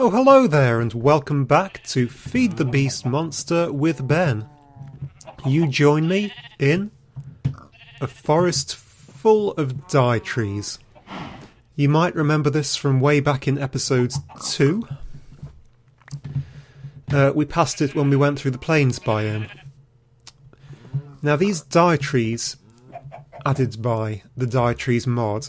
Oh, hello there, and welcome back to Feed the Beast Monster with Ben. You join me in a forest full of dye trees. You might remember this from way back in episode 2. We passed it when we went through the plains biome. Now these dye trees, added by the dye trees mod,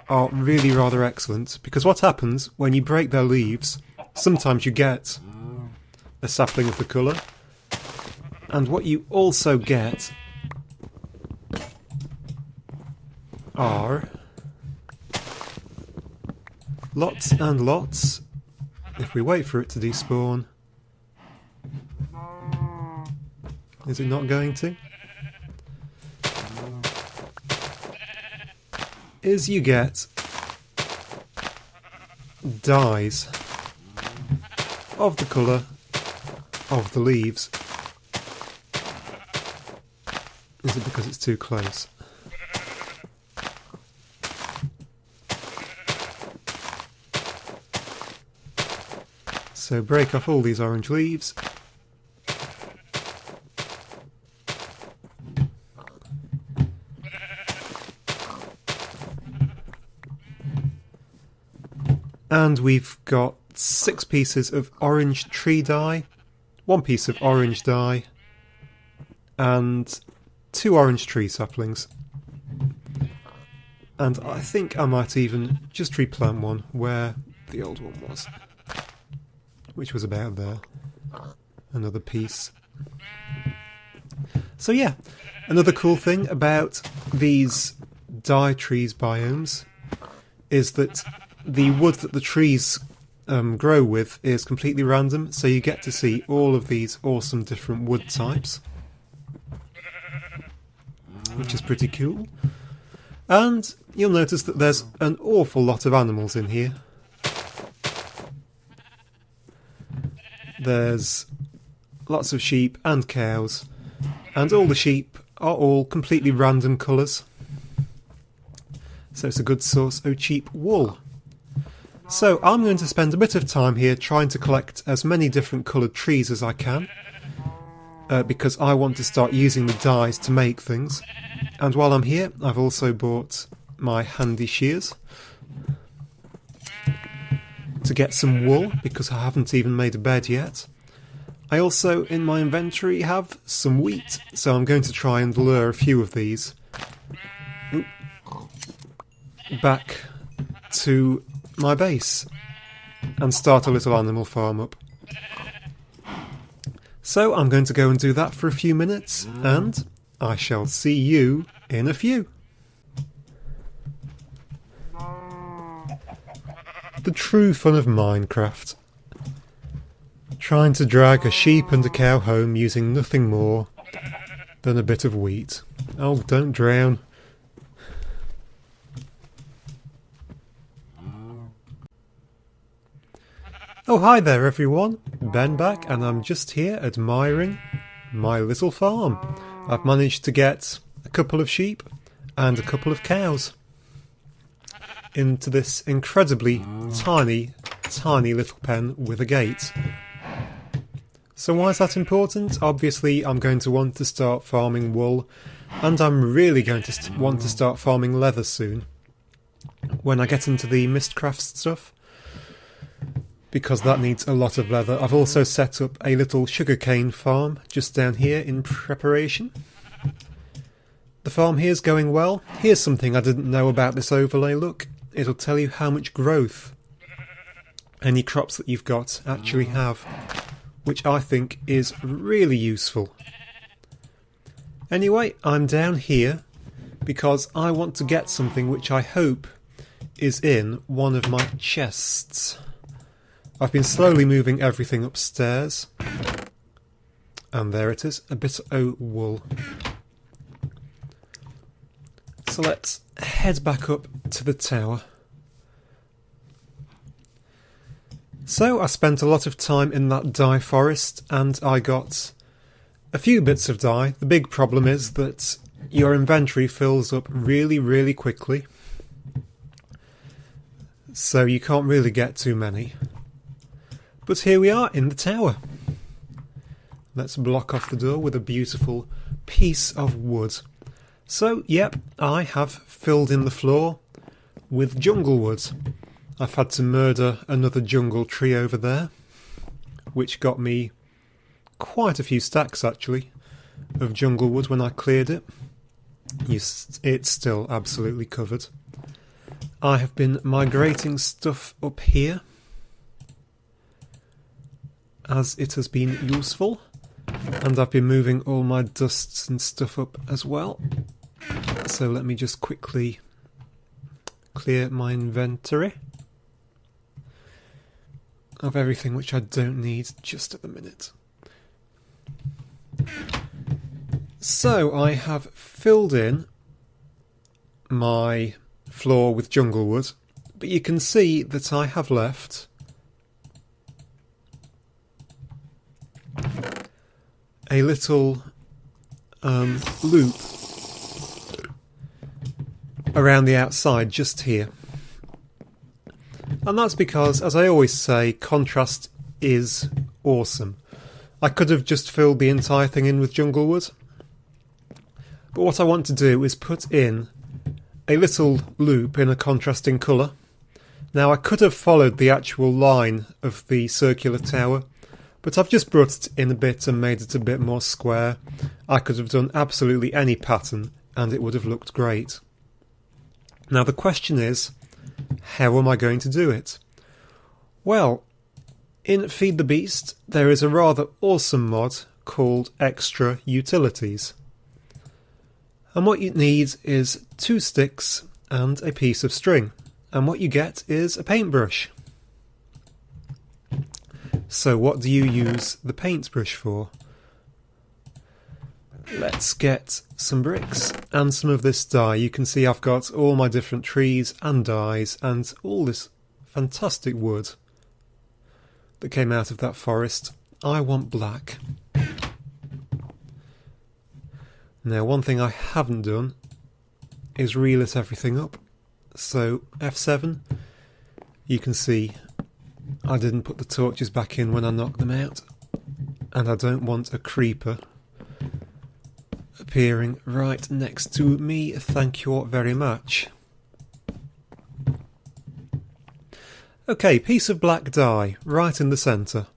are really rather excellent, because what happens when you break their leaves, sometimes you get a sapling of the colour, and what you also get are lots and lots, if we wait for it to despawn. Is it not going to? Is you get dyes of the colour of the leaves. Is it because it's too close? So break off all these orange leaves. And we've got 6 pieces of orange tree dye, 1 piece of orange dye, and 2 orange tree saplings. And I think I might even just replant one where the old one was, which was about there. Another piece. So yeah, another cool thing about these dye trees biomes is that the wood that the trees grow with is completely random, so you get to see all of these awesome different wood types, which is pretty cool. And you'll notice that there's an awful lot of animals in here. There's lots of sheep and cows, and all the sheep are all completely random colours, so it's a good source of cheap wool. So I'm going to spend a bit of time here trying to collect as many different coloured trees as I can, because I want to start using the dyes to make things. And while I'm here, I've also bought my handy shears to get some wool, because I haven't even made a bed yet. I also, in my inventory, have some wheat, so I'm going to try and lure a few of these back to my base and start a little animal farm up. So I'm going to go and do that for a few minutes, and I shall see you in a few. The true fun of Minecraft. Trying to drag a sheep and a cow home using nothing more than a bit of wheat. Oh, don't drown. Oh, hi there everyone, Ben back, and I'm just here admiring my little farm. I've managed to get a couple of sheep and a couple of cows into this incredibly tiny little pen with a gate. So why is that important? Obviously I'm going to want to start farming wool, and I'm really going to want to start farming leather soon, when I get into the Mistcraft stuff, because that needs a lot of leather. I've also set up a little sugarcane farm just down here in preparation. The farm here's going well. Here's something I didn't know about this overlay. Look, it'll tell you how much growth any crops that you've got actually have, which I think is really useful. Anyway, I'm down here because I want to get something which I hope is in one of my chests. I've been slowly moving everything upstairs, and there it is, a bit of wool. So let's head back up to the tower. So I spent a lot of time in that dye forest, and I got a few bits of dye. The big problem is that your inventory fills up really quickly, so you can't really get too many. But here we are in the tower. Let's block off the door with a beautiful piece of wood. So, yep, I have filled in the floor with jungle wood. I've had to murder another jungle tree over there, which got me quite a few stacks actually of jungle wood when I cleared it. It's still absolutely covered. I have been migrating stuff up here as it has been useful, and I've been moving all my dusts and stuff up as well. So let me just quickly clear my inventory of everything which I don't need just at the minute. So I have filled in my floor with jungle wood, but you can see that I have left a little loop around the outside just here. And that's because, as I always say, contrast is awesome. I could have just filled the entire thing in with jungle wood, but what I want to do is put in a little loop in a contrasting colour. Now I could have followed the actual line of the circular tower, but I've just brought it in a bit and made it a bit more square. I could have done absolutely any pattern and it would have looked great. Now the question is, how am I going to do it? Well, in Feed the Beast there is a rather awesome mod called Extra Utilities. And what you need is 2 sticks and a piece of string. And what you get is a paintbrush. So what do you use the paintbrush for? Let's get some bricks and some of this dye. You can see I've got all my different trees and dyes and all this fantastic wood that came out of that forest. I want black. Now one thing I haven't done is relit everything up. So F7, you can see I didn't put the torches back in when I knocked them out, and I don't want a creeper appearing right next to me. Thank you very much. Okay, piece of black dye right in the centre.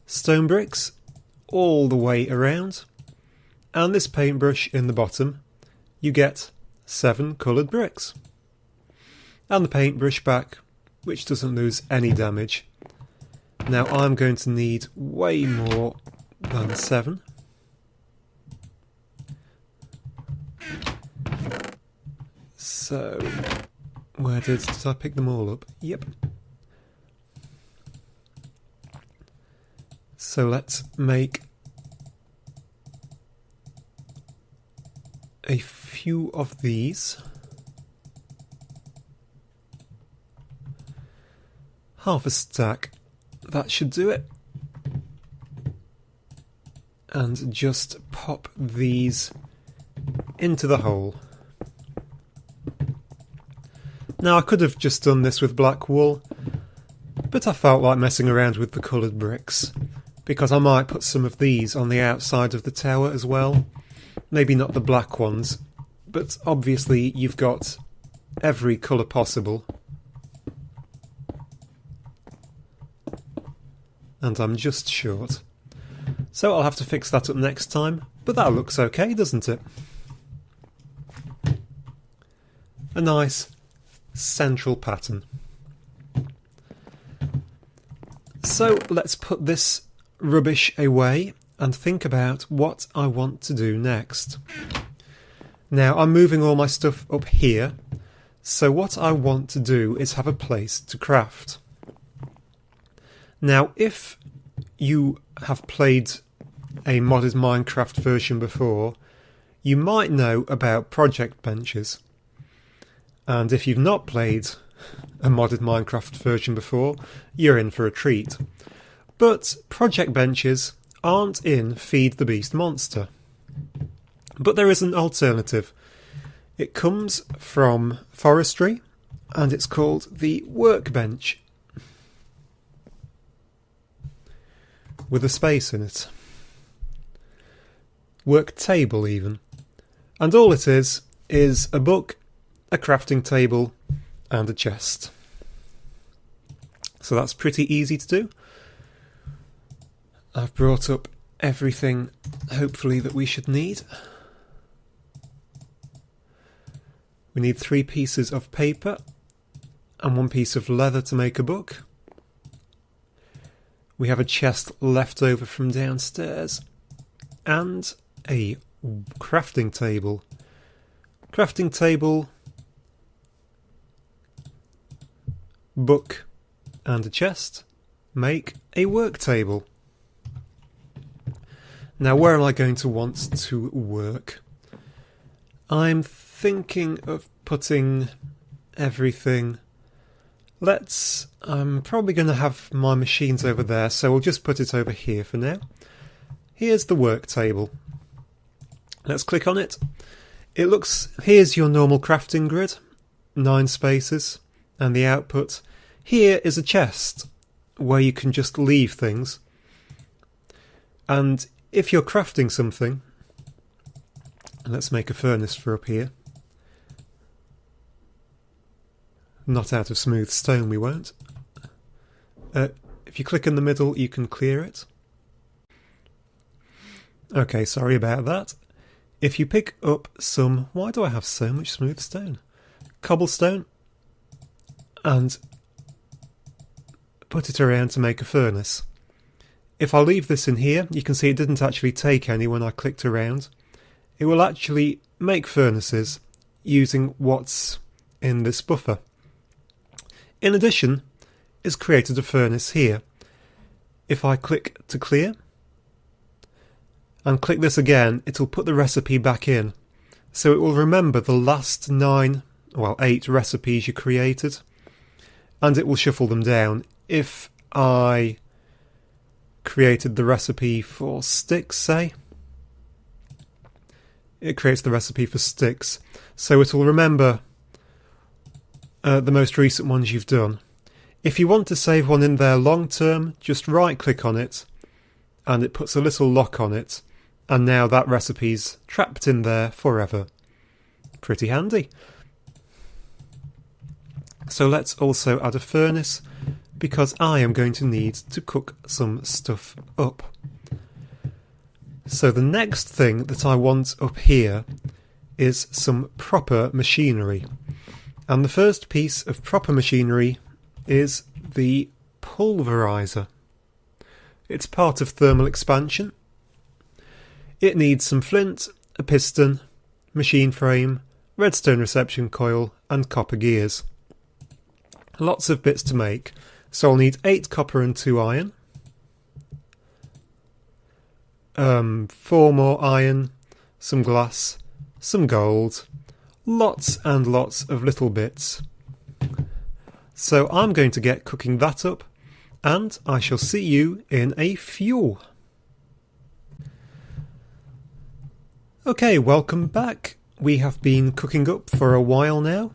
Stone bricks all the way around. And this paintbrush in the bottom. You get 7 coloured bricks. And the paintbrush back, which doesn't lose any damage. Now I'm going to need way more than 7. So, where did I pick them all up? Yep. So let's make a few of these. Half a stack, that should do it. And just pop these into the hole. Now I could have just done this with black wool, but I felt like messing around with the coloured bricks, because I might put some of these on the outside of the tower as well. Maybe not the black ones, but obviously you've got every colour possible. And I'm just short. So I'll have to fix that up next time, but that looks okay, doesn't it? A nice central pattern. So let's put this rubbish away and think about what I want to do next. Now I'm moving all my stuff up here, so what I want to do is have a place to craft. Now if you have played a modded Minecraft version before, you might know about project benches. And if you've not played a modded Minecraft version before, you're in for a treat. But project benches aren't in Feed the Beast Monster. But there is an alternative. It comes from forestry, and it's called the workbench. with a space in it. Work table even. And all it is a book, a crafting table and a chest. So that's pretty easy to do. I've brought up everything, hopefully, that we should need. We need 3 pieces of paper and 1 piece of leather to make a book. We have a chest left over from downstairs and a crafting table. Crafting table, book and a chest make a work table. Now, where am I going to want to work? I'm thinking of putting everything... I'm probably going to have my machines over there, so we'll just put it over here for now. Here's the work table. Let's click on it. Here's your normal crafting grid, 9 spaces, and the output. Here is a chest where you can just leave things. And if you're crafting something, let's make a furnace for up here. Not out of smooth stone, we won't. If you click in the middle, you can clear it. Okay, sorry about that. If you pick up some... Why do I have so much smooth stone? Cobblestone. And put it around to make a furnace. If I leave this in here, you can see it didn't actually take any when I clicked around. It will actually make furnaces using what's in this buffer. In addition, it's created a furnace here. If I click to clear and click this again, it'll put the recipe back in. So it will remember the last 8 recipes you created, and it will shuffle them down. If I created the recipe for sticks, say, it creates the recipe for sticks. So it will remember the most recent ones you've done. If you want to save one in there long term, just right click on it and it puts a little lock on it, and now that recipe's trapped in there forever. Pretty handy. So let's also add a furnace, because I am going to need to cook some stuff up. So the next thing that I want up here is some proper machinery. And the first piece of proper machinery is the pulverizer. It's part of thermal expansion. It needs some flint, a piston, machine frame, redstone reception coil and copper gears. Lots of bits to make, so I'll need 8 copper and 2 iron, 4 more iron, some glass, some gold, lots and lots of little bits. So I'm going to get cooking that up, and I shall see you in a few. Okay, welcome back. We have been cooking up for a while now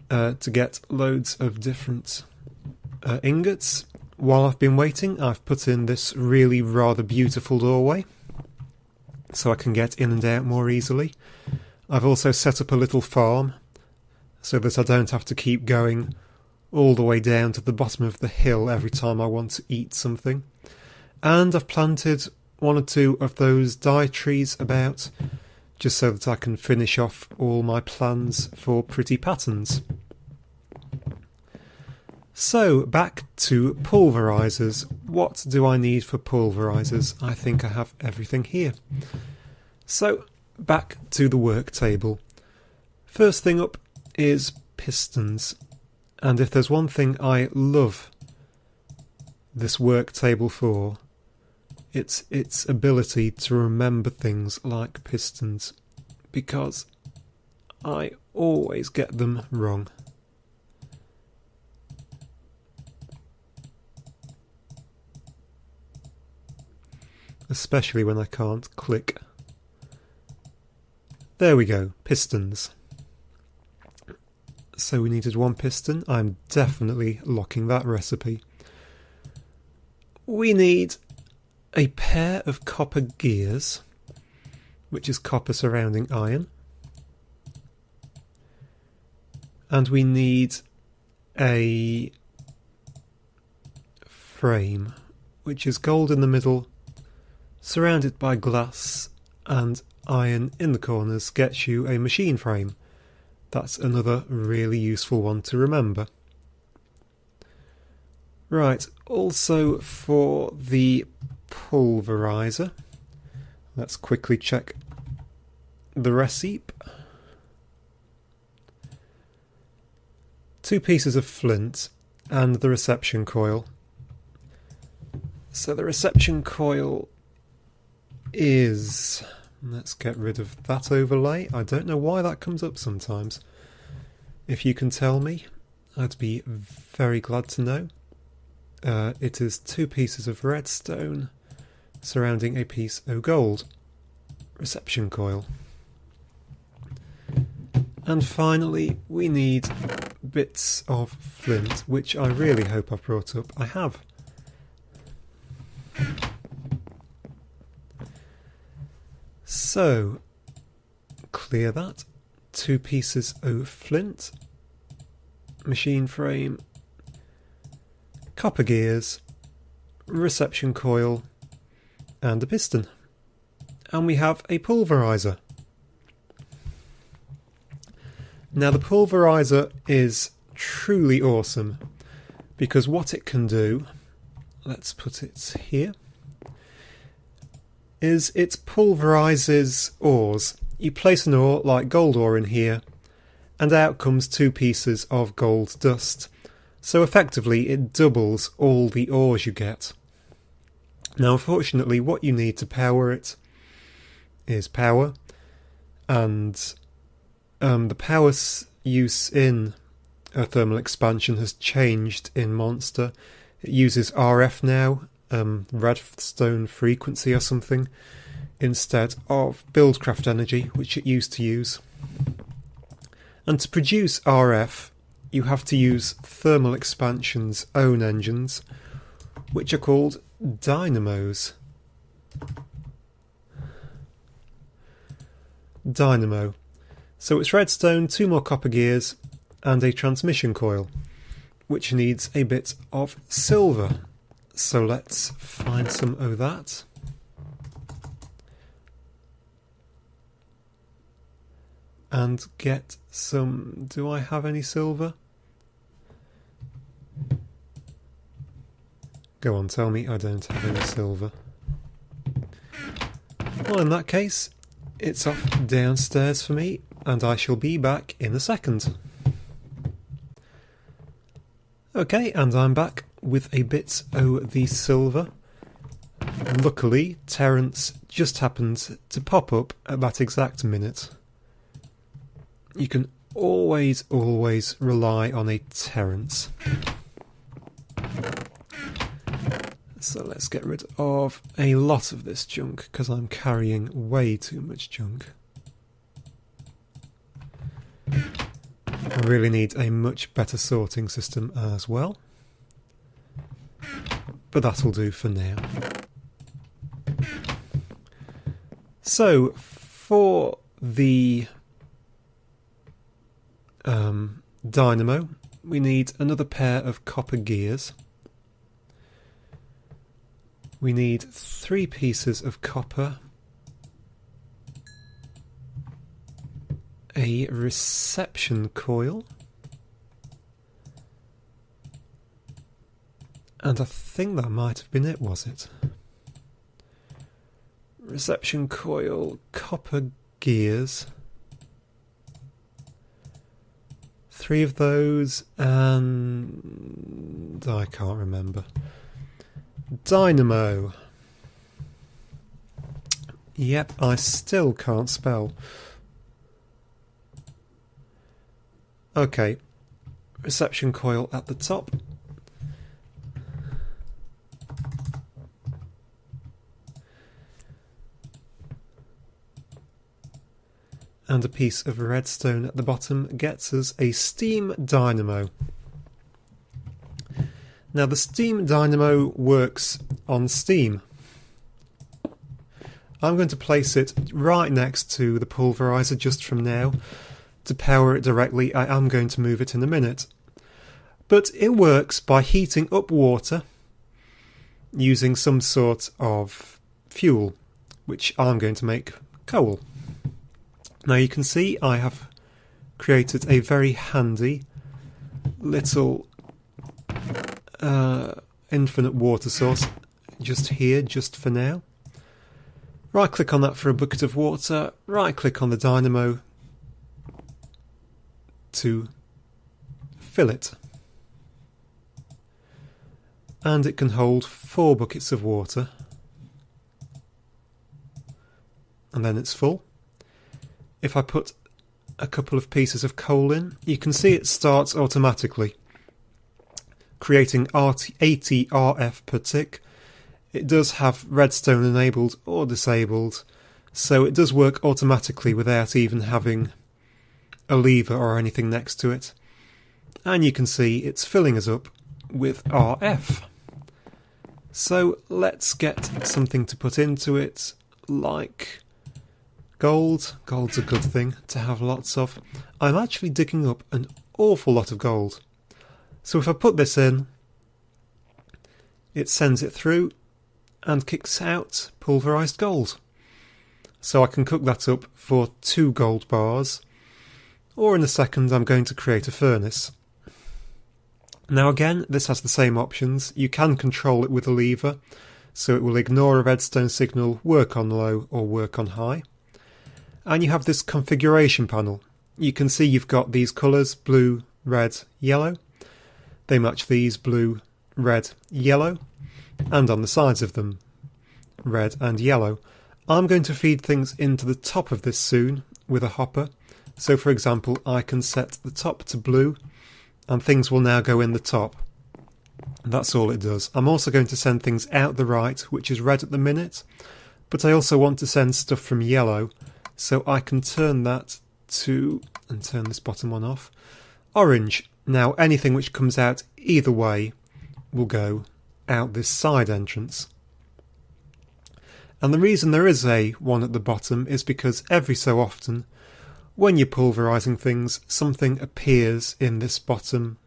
to get loads of different ingots. While I've been waiting, I've put in this really rather beautiful doorway so I can get in and out more easily. I've also set up a little farm so that I don't have to keep going all the way down to the bottom of the hill every time I want to eat something. And I've planted 1 or 2 of those dye trees about, just so that I can finish off all my plans for pretty patterns. So, back to pulverizers. What do I need for pulverizers? I think I have everything here. So, back to the work table. First thing up is pistons. And if there's one thing I love this work table for, it's its ability to remember things like pistons, because I always get them wrong. Especially when I can't click. There we go, pistons. So we needed 1 piston. I'm definitely locking that recipe. We need a pair of copper gears, which is copper surrounding iron. And we need a frame, which is gold in the middle, surrounded by glass, and iron in the corners gets you a machine frame. That's another really useful one to remember. Right, also for the pulverizer, let's quickly check the recipe. 2 pieces of flint and the reception coil. So the reception coil is... Let's get rid of that overlay. I don't know why that comes up sometimes. If you can tell me, I'd be very glad to know. It is 2 pieces of redstone surrounding a piece of gold. Reception coil. And finally, we need bits of flint, which I really hope I've brought up. I have. So, clear that. 2 pieces of flint, machine frame, copper gears, reception coil, and a piston. And we have a pulverizer. Now the pulverizer is truly awesome because what it can do, let's put it here, is it pulverizes ores. You place an ore like gold ore in here and out comes 2 pieces of gold dust. So effectively it doubles all the ores you get. Now unfortunately what you need to power it is power, and the power use in a thermal expansion has changed in Monster. It uses RF now, redstone frequency or something, instead of buildcraft energy, which it used to use. And to produce RF, you have to use thermal expansion's own engines, which are called dynamos. Dynamo. So it's redstone, 2 more copper gears, and a transmission coil, which needs a bit of silver. So let's find some of that. And get some... Do I have any silver? Go on, tell me I don't have any silver. Well, in that case, it's off downstairs for me, and I shall be back in a second. Okay, and I'm back with a bit of the silver. Luckily, Terence just happened to pop up at that exact minute. You can always rely on a Terence. So let's get rid of a lot of this junk, because I'm carrying way too much junk. I really need a much better sorting system as well. But that'll do for now. So, for the dynamo, we need another pair of copper gears. We need 3 pieces of copper, a reception coil, and I think that might have been it, was it? Reception coil, copper gears, 3 of those, and I can't remember. Dynamo. Yep, I still can't spell. Okay, reception coil at the top. And a piece of redstone at the bottom gets us a steam dynamo. Now the steam dynamo works on steam. I'm going to place it right next to the pulverizer just from now. To power it directly, I am going to move it in a minute. But it works by heating up water using some sort of fuel, which I'm going to make coal. Now you can see I have created a very handy little infinite water source just here, just for now. Right click on that for a bucket of water, right click on the dynamo to fill it. And it can hold 4 buckets of water. And then it's full. If I put a couple of pieces of coal in, you can see it starts automatically, creating 80 RF per tick. It does have redstone enabled or disabled, so it does work automatically without even having a lever or anything next to it. And you can see it's filling us up with RF. So let's get something to put into it, like gold. Gold's a good thing to have lots of. I'm actually digging up an awful lot of gold. So if I put this in, it sends it through and kicks out pulverised gold. So I can cook that up for 2 gold bars, or in a second I'm going to create a furnace. Now again, this has the same options. You can control it with a lever, so it will ignore a redstone signal, work on low or work on high. And you have this configuration panel. You can see you've got these colours, blue, red, yellow. They match these, blue, red, yellow. And on the sides of them, red and yellow. I'm going to feed things into the top of this soon with a hopper. So for example, I can set the top to blue, and things will now go in the top. That's all it does. I'm also going to send things out the right, which is red at the minute, but I also want to send stuff from yellow, so I can turn that to, and turn this bottom one off, orange. Now anything which comes out either way will go out this side entrance. And the reason there is a one at the bottom is because every so often, when you're pulverising things, something appears in this bottom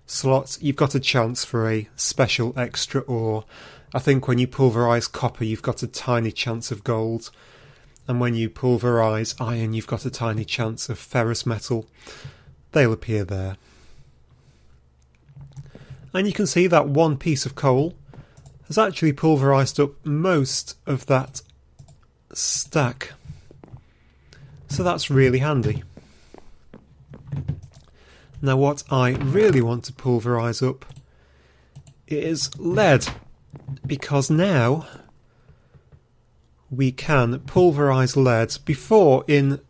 slot. You've got a chance for a special extra ore. I think when you pulverise copper, you've got a tiny chance of gold. And when you pulverise iron, you've got a tiny chance of ferrous metal. They'll appear there. And you can see that one piece of coal has actually pulverised up most of that stack. So that's really handy. Now what I really want to pulverise up is lead, because now we can pulverise lead. Before, in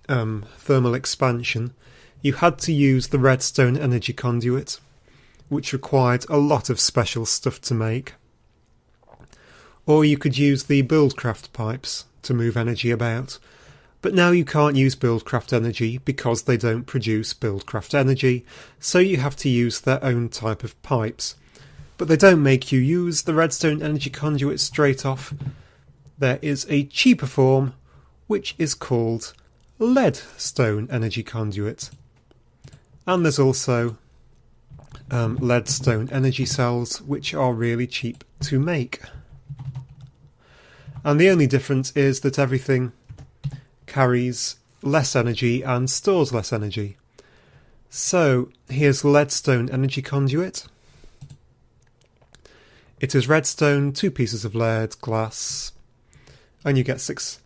thermal expansion, you had to use the redstone energy conduit, which required a lot of special stuff to make. Or you could use the buildcraft pipes to move energy about. But now you can't use buildcraft energy because they don't produce buildcraft energy, so you have to use their own type of pipes. But they don't make you use the redstone energy conduit straight off. There is a cheaper form, which is called leadstone energy conduit. And there's also leadstone energy cells, which are really cheap to make. And the only difference is that everything carries less energy and stores less energy. So here's leadstone energy conduit. It is redstone, 2 pieces of lead, glass, and you get 6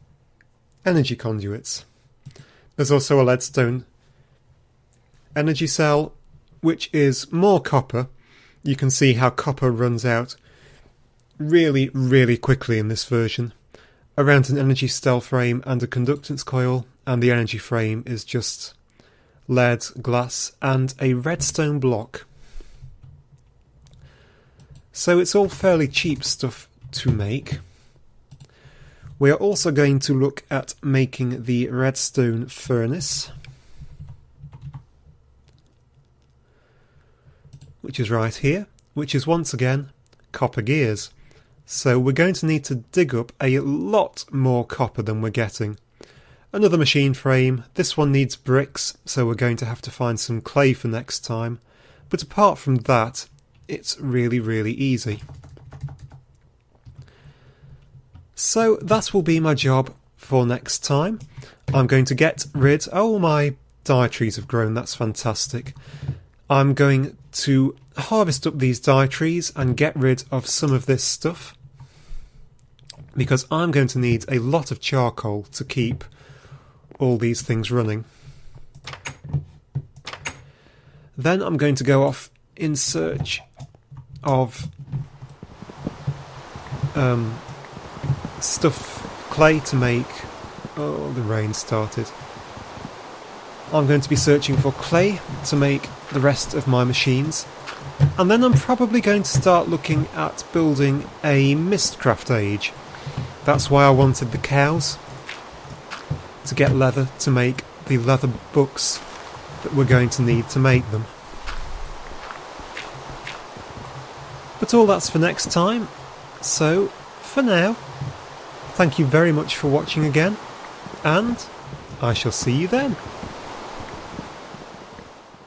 energy conduits. There's also a leadstone energy cell, which is more copper. You can see how copper runs out really, really quickly in this version. Around an energy cell frame and a conductance coil, and the energy frame is just lead, glass, and a redstone block. So it's all fairly cheap stuff to make. We are also going to look at making the redstone furnace, which is right here, which is once again copper gears. So we're going to need to dig up a lot more copper than we're getting. Another machine frame. This one needs bricks, so we're going to have to find some clay for next time. But apart from that, it's really, really easy. So that will be my job for next time. I'm going to get rid... Oh, my dye trees have grown. That's fantastic. I'm going to harvest up these dye trees and get rid of some of this stuff, because I'm going to need a lot of charcoal to keep all these things running. Then I'm going to go off in search of clay to make... Oh, the rain started. I'm going to be searching for clay to make the rest of my machines, and then I'm probably going to start looking at building a Mistcraft age. That's why I wanted the cows, to get leather to make the leather books that we're going to need to make them. But all that's for next time, so for now, thank you very much for watching again, and I shall see you then.